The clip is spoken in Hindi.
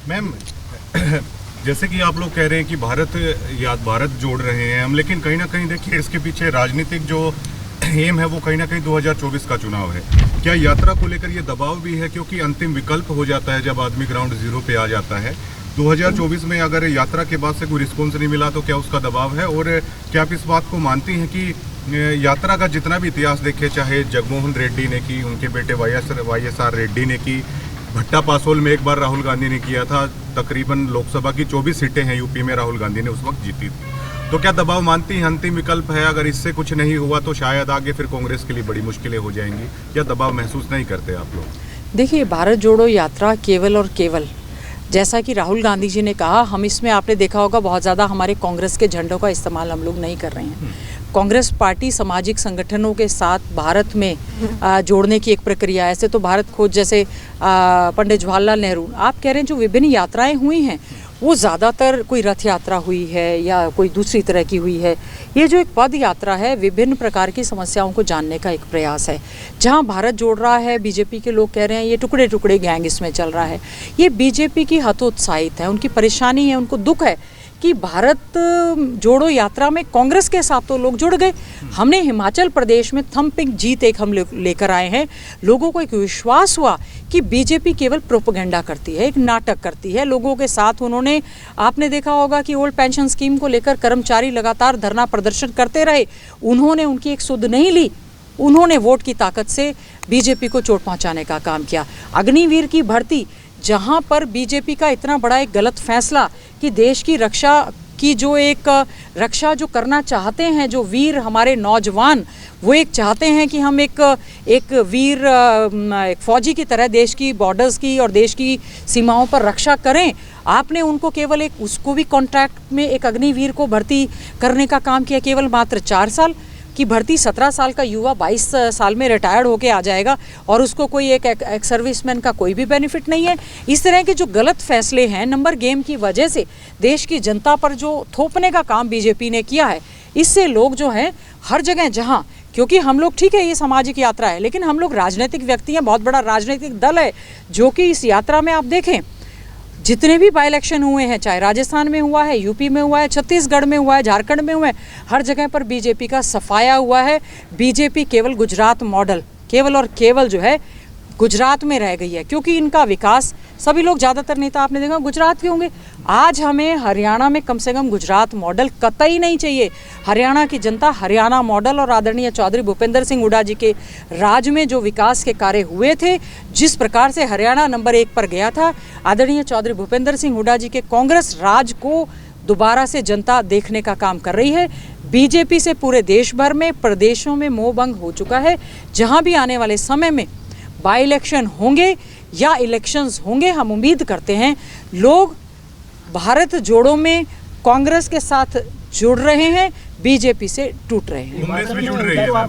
मैम जैसे कि आप लोग कह रहे हैं कि भारत जोड़ रहे हैं हम, लेकिन कहीं ना कहीं देखिए इसके पीछे राजनीतिक जो एम है वो कहीं ना कहीं 2024 का चुनाव है। क्या यात्रा को लेकर ये दबाव भी है, क्योंकि अंतिम विकल्प हो जाता है जब आदमी ग्राउंड जीरो पे आ जाता है। 2024 में अगर यात्रा के बाद से कोई रिस्पॉन्स नहीं मिला तो क्या उसका दबाव है? और क्या आप इस बात को मानती हैं कि यात्रा का जितना भी इतिहास देखे, चाहे जगमोहन रेड्डी ने की, उनके बेटे YSR रेड्डी ने की, भट्टा पासोल में एक बार राहुल गांधी ने किया था, तकरीबन लोकसभा की 24 सीटें हैं यूपी में राहुल गांधी ने उस वक्त जीती थी, तो क्या दबाव मानती हैं अंतिम विकल्प है? अगर इससे कुछ नहीं हुआ तो शायद आगे फिर कांग्रेस के लिए बड़ी मुश्किलें हो जाएंगी, या दबाव महसूस नहीं करते आप लोग? देखिए, भारत जोड़ो यात्रा केवल और केवल, जैसा कि राहुल गांधी जी ने कहा, हम इसमें आपने देखा होगा बहुत ज़्यादा हमारे कांग्रेस के झंडों का इस्तेमाल हम लोग नहीं कर रहे हैं। कांग्रेस पार्टी सामाजिक संगठनों के साथ भारत में जोड़ने की एक प्रक्रिया है। ऐसे तो भारत खोज जैसे पंडित जवाहरलाल नेहरू, आप कह रहे हैं जो विभिन्न यात्राएं हुई हैं वो ज़्यादातर कोई रथ यात्रा हुई है या कोई दूसरी तरह की हुई है। ये जो एक पद यात्रा है, विभिन्न प्रकार की समस्याओं को जानने का एक प्रयास है। जहां भारत जोड़ रहा है, बीजेपी के लोग कह रहे हैं ये टुकड़े टुकड़े गैंग इसमें चल रहा है। ये बीजेपी की हतोत्साहित है, उनकी परेशानी है, उनको दुख है कि भारत जोड़ो यात्रा में कांग्रेस के साथ तो लोग जुड़ गए। हमने हिमाचल प्रदेश में थंपिंग जीत एक हम लेकर आए हैं। लोगों को एक विश्वास हुआ कि बीजेपी केवल प्रोपेगेंडा करती है, एक नाटक करती है। लोगों के साथ उन्होंने, आपने देखा होगा कि ओल्ड पेंशन स्कीम को लेकर कर्मचारी लगातार धरना प्रदर्शन करते रहे, उन्होंने उनकी एक सुध नहीं ली। उन्होंने वोट की ताकत से बीजेपी को चोट पहुंचाने का काम किया। अग्निवीर की भर्ती, जहां पर बीजेपी का इतना बड़ा एक गलत फैसला कि देश की रक्षा की जो एक रक्षा जो करना चाहते हैं, जो वीर हमारे नौजवान वो एक चाहते हैं कि हम एक वीर एक फौजी की तरह देश की बॉर्डर्स की और देश की सीमाओं पर रक्षा करें। आपने उनको केवल एक उसको भी कॉन्ट्रैक्ट में एक अग्निवीर को भर्ती करने का काम किया, केवल मात्र 4 साल की भर्ती। 17 साल का युवा 22 साल में रिटायर्ड होके आ जाएगा और उसको कोई एक सर्विसमैन का कोई भी बेनिफिट नहीं है। इस तरह के जो गलत फैसले हैं, नंबर गेम की वजह से देश की जनता पर जो थोपने का काम बीजेपी ने किया है, इससे लोग जो हैं हर जगह, जहां, क्योंकि हम लोग, ठीक है ये सामाजिक यात्रा है, लेकिन हम लोग राजनीतिक व्यक्ति हैं, बहुत बड़ा राजनीतिक दल है जो कि इस यात्रा में आप देखें जितने भी बाई इलेक्शन हुए हैं, चाहे राजस्थान में हुआ है, यूपी में हुआ है, छत्तीसगढ़ में हुआ है, झारखंड में हुआ है, हर जगह पर बीजेपी का सफाया हुआ है। बीजेपी केवल गुजरात मॉडल, केवल और केवल जो है गुजरात में रह गई है, क्योंकि इनका विकास, सभी लोग, ज़्यादातर नेता आपने देखा गुजरात के होंगे। आज हमें हरियाणा में कम से कम गुजरात मॉडल कतई नहीं चाहिए। हरियाणा की जनता हरियाणा मॉडल और आदरणीय चौधरी भूपेंद्र सिंह हुड्डा जी के राज में जो विकास के कार्य हुए थे, जिस प्रकार से हरियाणा नंबर 1 पर गया था, आदरणीय चौधरी भूपेंद्र सिंह हुड्डा जी के कांग्रेस राज को दोबारा से जनता देखने का काम कर रही है। बीजेपी से पूरे देश भर में, प्रदेशों में मोह भंग हो चुका है। जहाँ भी आने वाले समय में बाई इलेक्शन होंगे या इलेक्शंस होंगे, हम उम्मीद करते हैं लोग भारत जोड़ो में कांग्रेस के साथ जुड़ रहे हैं, बीजेपी से टूट रहे हैं।